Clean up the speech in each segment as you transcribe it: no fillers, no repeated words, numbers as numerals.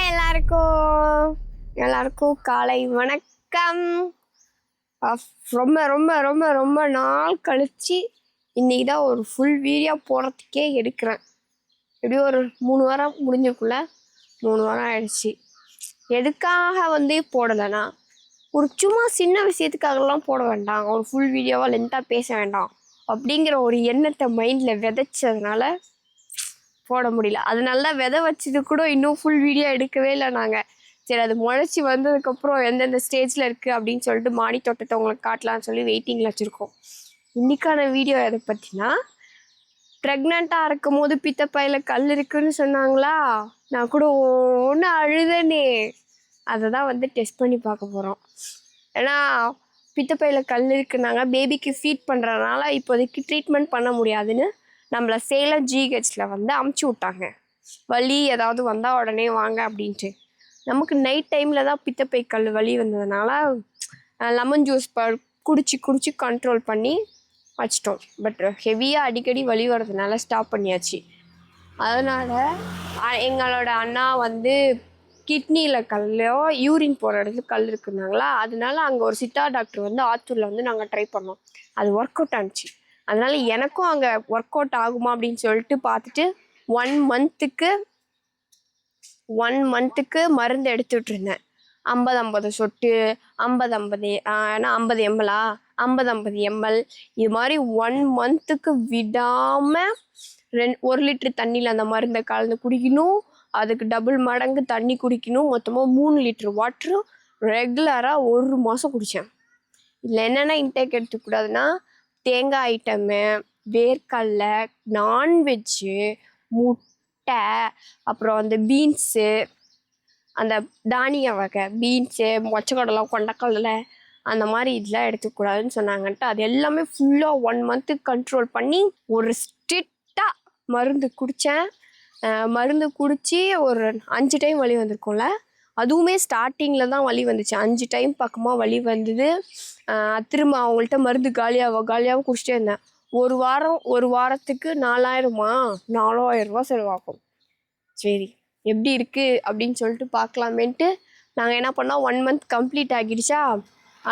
எல்லாருக்கும் காலை வணக்கம். ரொம்ப ரொம்ப ரொம்ப ரொம்ப நாள் கழிச்சு இன்னைக்கு தான் ஒரு ஃபுல் வீடியோ போடுறதுக்கே எடுக்கிறேன். எப்படியும் ஒரு 3 வாரம் முடிஞ்சக்குள்ள 3 வாரம் ஆயிடுச்சு. எதுக்காக போடலைன்னா ஒரு சும்மா சின்ன விஷயத்துக்காகலாம் போட வேண்டாம், ஒரு ஃபுல் வீடியோவாக லென்த்தாக பேச வேண்டாம் அப்படிங்கிற ஒரு எண்ணத்தை மைண்டில் விதைச்சதுனால போட முடியல. அது நல்லா விதை வச்சது கூட இன்னும் ஃபுல் வீடியோ எடுக்கவே இல்லை நாங்கள். சரி, அது முளைச்சி வந்ததுக்கப்புறம் எந்தெந்த ஸ்டேஜில் இருக்குது அப்படின்னு சொல்லிட்டு மாடி தோட்டத்தை உங்களுக்கு காட்டலான்னு சொல்லி வெயிட்டிங்கில் வச்சுருக்கோம். இன்றைக்கான வீடியோ எதை பற்றினா, ப்ரெக்னெண்ட்டாக இருக்கும் போது பித்தப்பையில் கல் இருக்குன்னு சொன்னாங்களா, நான் கூட ஒன்று அழுதனே. அதை தான் டெஸ்ட் பண்ணி பார்க்க போகிறோம். ஏன்னா பித்தப்பையில் கல் இருக்குன்னாங்க, பேபிக்கு ஃபீட் பண்ணுறதுனால இப்போதைக்கு ட்ரீட்மெண்ட் பண்ண முடியாதுன்னு நம்மளை சேலம் ஜிஹெச்சில் அமுச்சு விட்டாங்க. வலி ஏதாவது வந்தால் உடனே வாங்க அப்படின்ட்டு. நமக்கு நைட் டைமில் தான் பித்தப்பை கல் வலி வந்ததுனால லெமன் ஜூஸ் குடிச்சு கண்ட்ரோல் பண்ணி வச்சிட்டோம். பட் ஹெவியாக அடிக்கடி வலி வர்றதுனால ஸ்டாப் பண்ணியாச்சு. அதனால் எங்களோட அண்ணா கிட்னியில் கல்லோ யூரின் போகிற இடத்துல கல் இருக்குன்னாங்களா, அதனால அங்கே ஒரு சித்தா டாக்டர் ஆத்தூரில் நாங்கள் ட்ரை பண்ணோம். அது ஒர்க் அவுட் ஆனிச்சு. அதனால் எனக்கும் அங்கே ஒர்க் அவுட் ஆகுமா அப்படின்னு சொல்லிட்டு பார்த்துட்டு 1 மந்த்துக்கு மருந்து எடுத்துகிட்டு இருந்தேன். 50 சொட்டு, 50 ஏன்னா 50 எம்எல்லா, 50 எம்எல் இது மாதிரி 1 மந்த்துக்கு விடாமல் 1 லிட்டர் தண்ணியில் அந்த மருந்தை கலந்து குடிக்கணும். அதுக்கு டபுள் மடங்கு தண்ணி குடிக்கணும். மொத்தமாக 3 லிட்டர் வாட்டரும் ரெகுலராக 1 மாதம் குடித்தேன். இதில் என்னென்ன இன்டேக் எடுத்துக்கூடாதுன்னா, தேங்காய் ஐட்டமு, வேர்க்கடலை, நான்வெஜ்ஜு, முட்டை, அப்புறம் பீன்ஸு, அந்த தானிய வகை பீன்ஸு, மொச்சக்கடலை, கொண்டக்கடலை, அந்த மாதிரி இதெல்லாம் எடுத்துக்கூடாதுன்னு சொன்னாங்கன்ட்டு அது எல்லாமே ஃபுல்லாக 1 மந்த்துக்கு கண்ட்ரோல் பண்ணி ஒரு ஸ்ட்ரிக்டாக மருந்து குடித்தேன். மருந்து குடித்து ஒரு 5 டைம் வலி வந்திருக்கும்ல, அதுவுமே ஸ்டார்டிங்கில் தான் வலி வந்துச்சு. 5 டைம் பக்கமாக வலி வந்தது. திரும்ப அவங்கள்ட்ட மருந்து காலியாக குடிச்சிட்டே இருந்தேன். ஒரு வாரத்துக்கு 4000 ரூபா செலவாகும். சரி, எப்படி இருக்குது அப்படின்னு சொல்லிட்டு பார்க்கலாமேன்ட்டு நாங்கள் என்ன பண்ணோம், 1 மந்த் கம்ப்ளீட் ஆகிடுச்சா,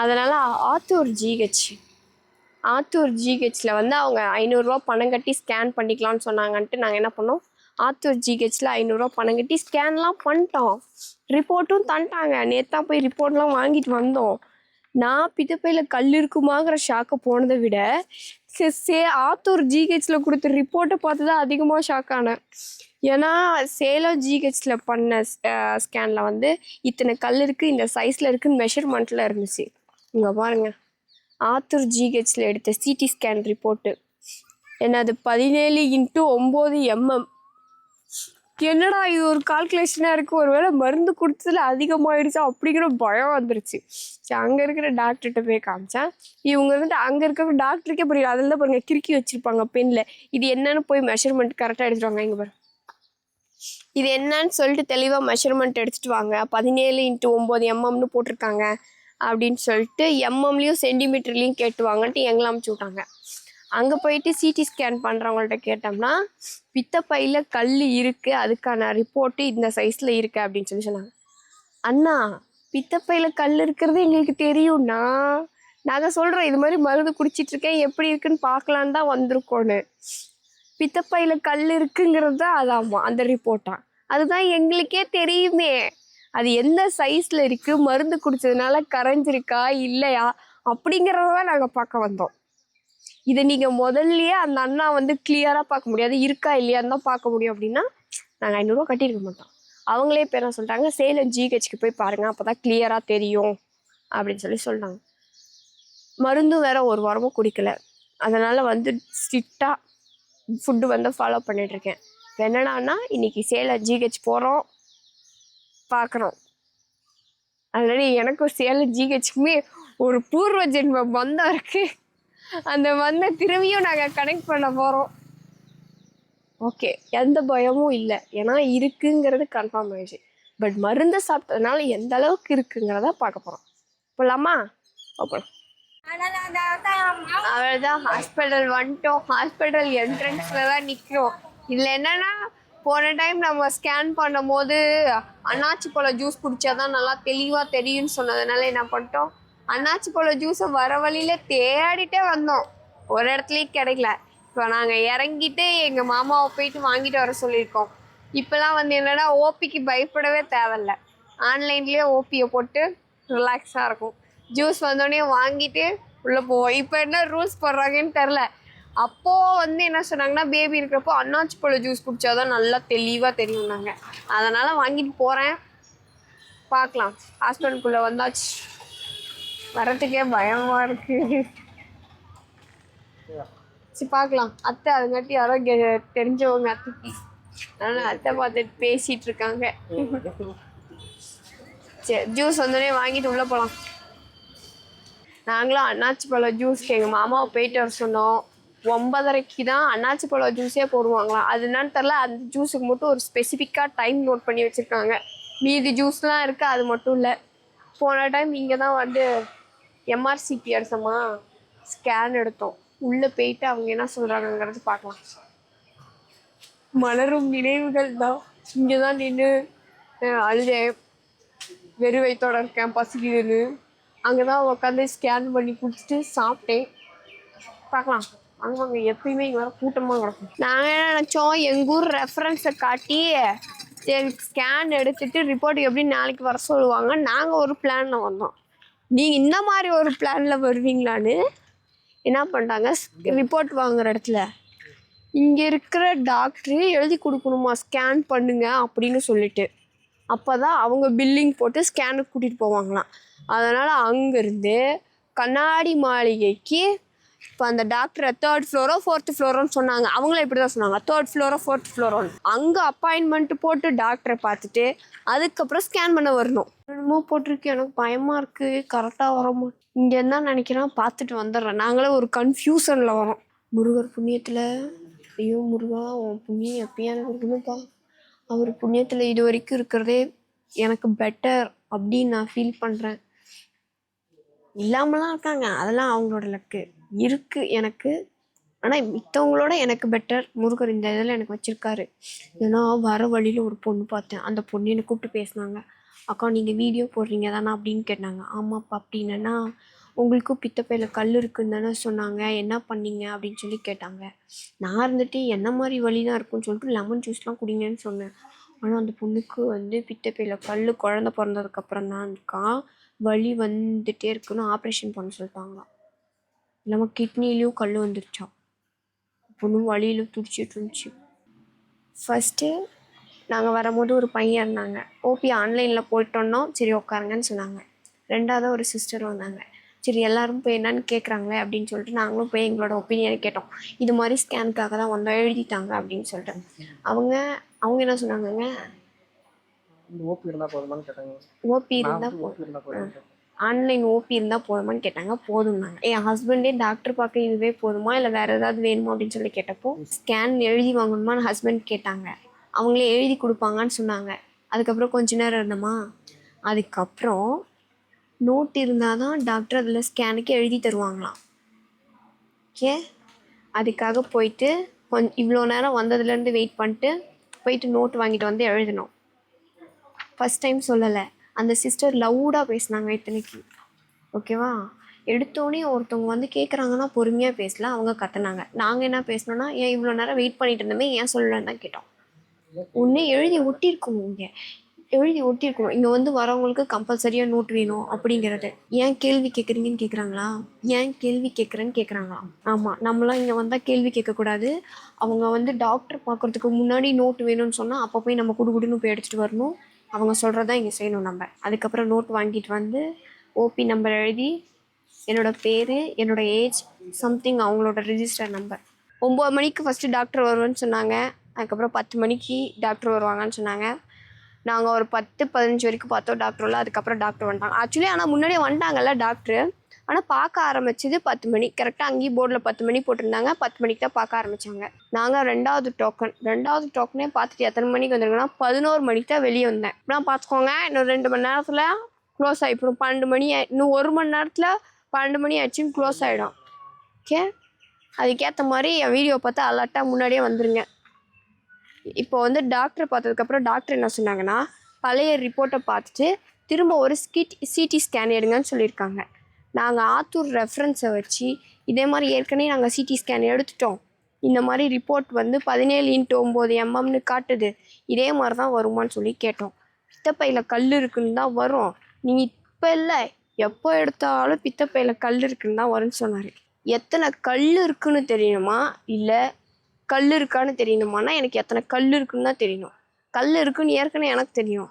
அதனால் ஆத்தூர் ஜிஹெச்சில் அவங்க 500 ரூபா பணம் கட்டி ஸ்கேன் பண்ணிக்கலான்னு சொன்னாங்கன்ட்டு நாங்கள் என்ன பண்ணோம், ஆத்தூர் ஜிஹெச்சில் 500 ரூபா பணம் கட்டி ஸ்கேன்லாம் பண்ணிட்டோம். ரிப்போர்ட்டும் தந்துட்டாங்க. நேற்று தான் போய் ரிப்போர்ட்லாம் வாங்கிட்டு வந்தோம். நான் பித்தப்பையில் கல் இருக்குமாங்கிற ஷாக்கை போனதை விட ஆத்தூர் ஜிஹெச்சில் கொடுத்த ரிப்போர்ட்டை பார்த்து தான் அதிகமாக ஷாக் ஆனேன். ஏன்னா சேலம் ஜிஹெச்சில் பண்ண ஸ்கேனில் இத்தனை கல் இருக்குது, இந்த சைஸில் இருக்குன்னு மெஷர்மெண்ட்டில் இருந்துச்சு. இங்கே பாருங்கள், ஆத்தூர் ஜிஹெச்சில் எடுத்த சிடி ஸ்கேன் ரிப்போர்ட்டு என்னது 17x9 mm. என்னடா இது ஒரு கால்குலேஷனாக இருக்குது, ஒரு வேளை மருந்து கொடுத்ததில் அதிகமாகிடுச்சா அப்படிங்கிற பயம் வந்துருச்சு. சரி, அங்கே இருக்கிற டாக்டர்கிட்ட போய் காமிச்சேன். இவங்க அங்கே இருக்கிற டாக்டருக்கே புரியல. அதில் தான் பாருங்கள் கிறுக்கி வச்சுருப்பாங்க பெண்ணில். இது என்னன்னு போய் மெஷர்மெண்ட் கரெக்டாக எடுத்துகிட்டு வாங்க. இங்கே பாருங்க, இது என்னன்னு சொல்லிட்டு தெளிவாக மெஷர்மெண்ட் எடுத்துகிட்டு வாங்க. 17x9 mmன்னு போட்டிருக்காங்க அப்படின்னு சொல்லிட்டு எம்எம்லேயும் சென்டிமீட்டர்லேயும் கேட்டுவாங்கன்ட்டு எங்களை அமுச்சு விட்டாங்க. அங்கே போயிட்டு சிடி ஸ்கேன் பண்ணுறவங்கள்ட்ட கேட்டோம்னா, பித்தப்பையில் கல் இருக்குது, அதுக்கான ரிப்போர்ட்டு இந்த சைஸில் இருக்குது அப்படின்னு சொன்னாங்க. அண்ணா, பித்தப்பையில் கல் இருக்கிறது எங்களுக்கு தெரியும்ண்ணா, நாங்கள் சொல்கிறோம் இது மாதிரி மருந்து குடிச்சிட்ருக்கேன், எப்படி இருக்குன்னு பார்க்கலான்னு தான் வந்திருக்கோன்னு. பித்தப்பையில் கல் இருக்குங்கிறது தான் அதாம்மா அந்த ரிப்போர்ட்டா, அதுதான் எங்களுக்கே தெரியுமே. அது எந்த சைஸில் இருக்குது, மருந்து குடித்ததுனால கரைஞ்சிருக்கா இல்லையா அப்படிங்கிறதான் நாங்கள் பார்க்க வந்தோம். இதை நீங்கள் முதல்லையே அந்த அண்ணா கிளியராக பார்க்க முடியாது, இருக்கா இல்லையான்னு தான் பார்க்க முடியும். அப்படின்னா நாங்கள் 500 ரூபா கட்டியிருக்க மாட்டோம். அவங்களே பேர் என்ன சொல்லிட்டாங்க, சேலம் ஜிஹெச்சுக்கு போய் பாருங்கள், அப்போ தான் கிளியராக தெரியும் அப்படின்னு சொல்லிட்டாங்க. மருந்தும் வேறு 1 வாரமும் குடிக்கலை. அதனால் ஸ்ட்ரிக்டாக ஃபுட்டு ஃபாலோ பண்ணிகிட்ருக்கேன். இப்போ என்னடான்னா, இன்றைக்கி சேலம் ஜிஹெச் போகிறோம், பார்க்குறோம். ஆல்ரெடி எனக்கும் சேலம் ஜிஹெச்சுக்குமே ஒரு பூர்வ ஜென்ம பந்தம் இருக்குது. அந்த திரும்பியும் நாங்கள் கனெக்ட் பண்ண போகிறோம். ஓகே, எந்த பயமும் இல்லை, ஏன்னா இருக்குங்கிறது கன்ஃபார்ம் ஆயிடுச்சு. பட் மருந்து சாப்பிட்டதுனால எந்த அளவுக்கு இருக்குங்கிறத பார்க்க போகிறோம். போகலாமா? போகலாம். அவ்வளோதான், ஹாஸ்பிட்டல் வந்துட்டோம். ஹாஸ்பிட்டல் என்ட்ரன்ஸில் தான் நிற்கிறோம். இதில் என்னென்னா, போன டைம் நம்ம ஸ்கேன் பண்ணும்போது அன்னாச்சி பழ ஜூஸ் குடிச்சாதான் நல்லா தெளிவாக தெரியும்னு சொன்னதுனால என்ன பண்ணிட்டோம், அன்னாச்சி பழ ஜூஸை வர வழியில் தேடிட்டே வந்தோம், ஒரு இடத்துலையும் கிடைக்கல. இப்போ நாங்கள் இறங்கிட்டு எங்கள் மாமாவை போயிட்டு வாங்கிட்டு வர சொல்லியிருக்கோம். இப்போலாம் வந்து என்னன்னா ஓபிக்கு பயப்படவே தேவையில்ல, ஆன்லைன்லேயே ஓபியை போட்டு ரிலாக்ஸாக இருக்கும். ஜூஸ் வந்தோடனே வாங்கிட்டு உள்ளே போவோம். இப்போ என்ன ரூல்ஸ் போடுறாங்கன்னு தெரில. அப்போது வந்து என்ன சொன்னாங்கன்னா, பேபி இருக்கிறப்போ அன்னாச்சி பழ ஜூஸ் குடித்தாதான் நல்லா தெளிவாக தெரியும். நாங்கள் அதனால் வாங்கிட்டு போகிறேன், பார்க்கலாம். ஹாஸ்பிட்டலுக்குள்ளே வந்தாச்சு, வரத்துக்கே பயமாக இருக்குது. சரி பார்க்கலாம். அத்தை அதுங்காட்டி யாரோ தெரிஞ்சவங்க அத்தைக்கு, அதனால் அத்தை பார்த்துட்டு பேசிகிட்டு இருக்காங்க. சரி ஜூஸ் வந்தோடனே வாங்கிட்டு உள்ளே போகலாம். நாங்களும் அன்னாச்சி பழ ஜூஸ்க்கு எங்கள் மாமாவை போயிட்டு வர சொன்னோம். 9:30 தான் அன்னாச்சி பழ ஜூஸே போடுவாங்களாம். அது என்னன்னு தெரில, அந்த ஜூஸுக்கு மட்டும் ஒரு ஸ்பெசிஃபிக்காக டைம் நோட் பண்ணி வச்சுருக்காங்க. மீதி ஜூஸ்லாம் இருக்குது, அது மட்டும் இல்லை. போன டைம் இங்கே தான் வந்து எம்ஆர்சிபி எடுத்தோமா, ஸ்கேன் எடுத்தோம். உள்ளே போயிட்டு அவங்க என்ன சொல்கிறாங்கங்கிறது பார்க்கலாம். மலரும் நினைவுகள் தான். இங்கே தான் நின்று அழுதேன், வெறும் வயித்தோட இருக்கேன், பசிக்குதுன்னு. அங்கே தான் உட்காந்து ஸ்கேன் பண்ணி கொடுத்துட்டு சாப்பிட்டேன். பார்க்கலாம். அங்கே எப்பயுமே இங்கே வேறு கூட்டமாக கிடக்கும். நாங்கள் என்ன நினச்சோம், எங்கள் ஊர் ரெஃபரன்ஸை காட்டி சரி ஸ்கேன் எடுத்துகிட்டு ரிப்போர்ட் எப்படி நாளைக்கு வர சொல்லுவாங்க, நாங்கள் ஒரு பிளானில் வந்தோம். நீங்கள் இந்த மாதிரி ஒரு பிளானில் வருவீங்களான்னு என்ன பண்ணிட்டாங்க, ரிப்போர்ட் வாங்குகிற இடத்துல இங்கே இருக்கிற டாக்டரு எழுதி கொடுக்கணுமா ஸ்கேன் பண்ணுங்க அப்படின்னு சொல்லிட்டு. அப்போ தான் அவங்க பில்லிங் போட்டு ஸ்கேனுக்கு கூட்டிகிட்டு போவாங்களாம். அதனால் அங்கேருந்து கண்ணாடி மாளிகைக்கு இப்போ அந்த டாக்டரை 3rd ஃப்ளோரோ 4th ஃப்ளோரோன்னு சொன்னாங்க. அவங்களும் இப்படி தான் சொன்னாங்க, 3rd ஃப்ளோரோ 4th ஃப்ளோரோன்னு. அங்கே அப்பாயின்மெண்ட்டு போட்டு டாக்டரை பார்த்துட்டு அதுக்கப்புறம் ஸ்கேன் பண்ண வரணும். என்னமோ போட்டிருக்கு, எனக்கு பயமாக இருக்குது, கரெக்டாக வரமோ இங்கேருந்து தான் நினைக்கிறேன். பார்த்துட்டு வந்துடுறேன். நாங்களே ஒரு கன்ஃபியூஷனில் வரோம். முருகர் புண்ணியத்தில், ஐயோ முருகா உன் புண்ணியம் எப்பயும் எனக்கு இருக்கணும்ப்பா. அவர் புண்ணியத்தில் இது வரைக்கும் இருக்கிறதே எனக்கு பெட்டர் அப்படின்னு நான் ஃபீல் பண்ணுறேன். இல்லாமலாம் இருக்காங்க, அதெல்லாம் அவங்களோட லக்கு இருக்குது எனக்கு. ஆனால் மித்தவங்களோட எனக்கு பெட்டர் முருகர் இந்த இதில் எனக்கு வச்சுருக்காரு. ஏன்னா வர வழியில் ஒரு பொண்ணு பார்த்தேன். அந்த பொண்ணு என்னை கூப்பிட்டு பேசினாங்க. அக்கா நீங்கள் வீடியோ போடுறீங்க தானே அப்படின்னு கேட்டாங்க. ஆமாப்பா அப்படின்னா, உங்களுக்கும் பித்தப்பையில் கல் இருக்குன்னு தானே சொன்னாங்க, என்ன பண்ணீங்க அப்படின்னு சொல்லி கேட்டாங்க. நான் இருந்துட்டு என்ன மாதிரி வலி தான் இருக்குன்னு சொல்லிட்டு லெமன் ஜூஸ்லாம் குடிங்கன்னு சொன்னேன். ஆனால் அந்த பொண்ணுக்கு வந்து பித்தப்பையில் கல் குழந்த பிறந்ததுக்கப்புறம் தான் இருக்கா, வலி வந்துகிட்டே இருக்குன்னு ஆப்ரேஷன் பண்ண சொல்லிட்டாங்களாம். இல்லாமல் கிட்னிலையும் கல் வந்துருச்சா. பொண்ணு வலியில் துடிச்சிட்டு இருந்துச்சு. ஃபஸ்ட்டு நாங்கள் வரும்போது ஒரு பையன் இருந்தாங்க. ஓபி ஆன்லைனில் போயிட்டோன்னோ சரி உட்காருங்கன்னு சொன்னாங்க. ரெண்டாவது ஒரு சிஸ்டர் வந்தாங்க. சரி எல்லோரும் போய் என்னன்னு கேட்குறாங்களே அப்படின்னு சொல்லிட்டு நாங்களும் போய் எங்களோட ஒப்பீனியனை கேட்டோம். இது மாதிரி ஸ்கேனுக்காக தான் வந்தோம், எழுதிட்டாங்க அப்படின்னு சொல்லிட்டு. அவங்க என்ன சொன்னாங்கங்க, ஓபி இருந்தால் ஆன்லைன் ஓபி இருந்தால் போதுமான்னு கேட்டாங்க. போதும்னாங்க. என் ஹஸ்பண்டே டாக்டர் பார்க்க இதுவே போதுமா இல்லை வேறு ஏதாவது வேணுமா அப்படின்னு சொல்லி கேட்டப்போ, ஸ்கேன் எழுதி வாங்கணுமான்னு ஹஸ்பண்ட் கேட்டாங்க. அவங்களே எழுதி கொடுப்பாங்கன்னு சொன்னாங்க. அதுக்கப்புறம் கொஞ்ச நேரம் இருந்தோமா, அதுக்கப்புறம் நோட் இருந்தால் தான் டாக்டர் அதில் ஸ்கேனுக்கு எழுதி தருவாங்களாம். ஓகே, அதுக்காக போயிட்டு இவ்வளோ நேரம் வந்ததுலேருந்து வெயிட் பண்ணிட்டு போயிட்டு நோட் வாங்கிட்டு வந்து எழுதினோம். ஃபஸ்ட் டைம் சொல்லலை, அந்த சிஸ்டர் லவுடாக பேசினாங்க இத்தனைக்கு. ஓகேவா, எடுத்தோடனே ஒருத்தவங்க வந்து கேட்குறாங்கன்னா பொறுமையாக பேசல, அவங்க கத்துனாங்க. நாங்கள் என்ன பேசினோன்னா, ஏன் இவ்வளோ நேரம் வெயிட் பண்ணிட்டு இருந்தோமே ஏன் சொல்லலன்னு தான் கேட்டோம். ஒன்று எழுதி ஒட்டியிருக்கணும், இங்கே வந்து வரவங்களுக்கு கம்பல்சரியாக நோட் வேணும் அப்படிங்கிறது. ஏன் கேள்வி கேட்குறீங்கன்னு கேட்குறாங்களா, ஏன் கேள்வி கேட்குறேன்னு கேட்குறாங்களா. ஆமாம், நம்மளாம் இங்கே வந்தால் கேள்வி கேட்கக்கூடாது. அவங்க வந்து டாக்டர் பார்க்குறதுக்கு முன்னாடி நோட் வேணும்னு சொன்னால் அப்போ போய் நம்ம குடுகுடுன்னு போய் எடுத்துகிட்டு வரணும். அவங்க சொல்கிறதான் இங்கே செய்யணும் நம்ம. அதுக்கப்புறம் நோட் வாங்கிட்டு வந்து ஓபி நம்பர் எழுதி, என்னோடய பேர், என்னோடய ஏஜ், சம்திங் அவங்களோட ரிஜிஸ்டர் நம்பர். 9 மணிக்கு ஃபஸ்ட்டு டாக்டர் வருவேன்னு சொன்னாங்க. அதுக்கப்புறம் 10 மணிக்கு டாக்டர் வருவாங்கன்னு சொன்னாங்க. நாங்கள் ஒரு 10-15 வரைக்கும் பார்த்தோம் டாக்டர் இல்லை. அதுக்கப்புறம் டாக்டர் வந்துட்டாங்க ஆக்சுவலி. ஆனால் முன்னாடியே வந்துட்டாங்கல்ல டாக்டரு. ஆனால் பார்க்க ஆரம்பிச்சது 10 மணி கரெக்டாக. அங்கேயும் போர்டில் 10 மணி போட்டிருந்தாங்க. 10 மணிக்கு தான் பார்க்க ஆரம்பித்தாங்க. நாங்கள் ரெண்டாவது டோக்கனே பார்த்துட்டு எத்தனை மணிக்கு வந்துருங்கன்னா 11 மணிக்கு தான் வெளியே வந்தேன். இப்படிலாம் பார்த்துக்கோங்க, இன்னும் 2 மணி நேரத்தில் க்ளோஸ் ஆகிடும். 12 மணி, இன்னும் 1 மணி நேரத்தில் 12 மணி ஆயிடுச்சுன்னு க்ளோஸ் ஆகிடும். ஓகே, அதுக்கேற்ற மாதிரி என் வீடியோ பார்த்து அலர்ட்டாக முன்னாடியே வந்துருங்க. இப்போ வந்து டாக்டரை பார்த்ததுக்கப்புறம் டாக்டர் என்ன சொன்னாங்கன்னா பழைய ரிப்போர்ட்டை பார்த்துட்டு திரும்ப ஒரு சிடி ஸ்கேன் எடுங்கன்னு சொல்லியிருக்காங்க. நாங்கள் ஆத்தூர் ரெஃபரன்ஸை வச்சு இதே மாதிரி ஏற்கனவே நாங்கள் சிடி ஸ்கேன் எடுத்துட்டோம். இந்த மாதிரி ரிப்போர்ட் வந்து 17x9 mmன்னு காட்டுது. இதே மாதிரி தான் வருமானு சொல்லி கேட்டோம். பித்தப்பையில் கல் இருக்குன்னு தான் வரும், நீங்கள் இப்போ இல்லை எப்போ எடுத்தாலும் பித்தப்பையில் கல் இருக்குன்னு தான் வரும்னு சொன்னார். எத்தனை கல் இருக்குன்னு தெரியணுமா இல்லை கல் இருக்கான்னு தெரியணுமானா எனக்கு எத்தனை கல் இருக்குன்னு தான் தெரியணும். கல் இருக்குன்னு ஏற்கனவே எனக்கு தெரியும்.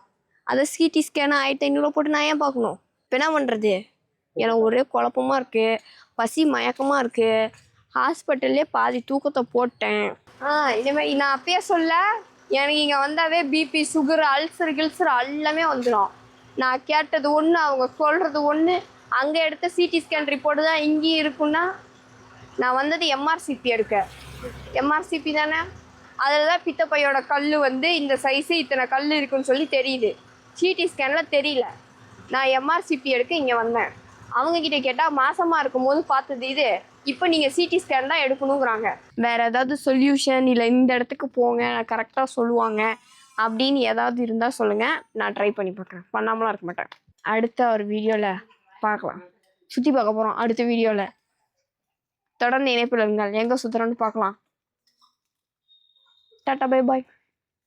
அதை சிடி ஸ்கேனை 1500 போட்டு நான் ஏன் பார்க்கணும்? இப்போ என்ன பண்ணுறது? எனக்கு ஒரே குழப்பமாக இருக்குது, பசி மயக்கமாக இருக்குது. ஹாஸ்பிட்டல்லே பாதி தூக்கத்தை போட்டேன். இனிமேல் நான் அப்பயே சொல்ல, எனக்கு இங்கே வந்தாவே பிபி சுகர் அல்சர் எல்லாமே வந்துடும். நான் கேட்டது ஒன்று, அவங்க சொல்கிறது ஒன்று. அங்கே எடுத்த சிடி ஸ்கேன் ரிப்போர்ட்டு தான் இங்கேயும் இருக்குன்னா, நான் வந்தது எம்ஆர்சிபி எடுக்க. எம்ஆர்சிபி தானே, அதில் தான் பித்தப்பையோட கல் வந்து இந்த சைஸு இத்தனை கல் இருக்குன்னு சொல்லி தெரியுது. சிடி ஸ்கேனில் தெரியல. நான் எம்ஆர்சிபி எடுக்க இங்கே வந்தேன். அவங்கக்கிட்ட கேட்டால் மாசமாக இருக்கும்போது பார்த்தது இது, இப்போ நீங்கள் சிடி ஸ்கேன் தான் எடுக்கணுங்கிறாங்க. வேறு ஏதாவது சொல்யூஷன் இல்லை இந்த இடத்துக்கு போங்க நான் கரெக்டாக சொல்லுவாங்க அப்படின்னு ஏதாவது இருந்தால் சொல்லுங்கள், நான் ட்ரை பண்ணி பார்க்குறேன். பண்ணாமலாம் இருக்க மாட்டேன். அடுத்த ஒரு வீடியோவில் பார்க்கலாம். சுற்றி பார்க்க போகிறோம் அடுத்த வீடியோவில். தொடர்ந்து இணைப்பில் இருங்கள். எங்கே சுற்றுறோன்னு பார்க்கலாம். Tata bye bye.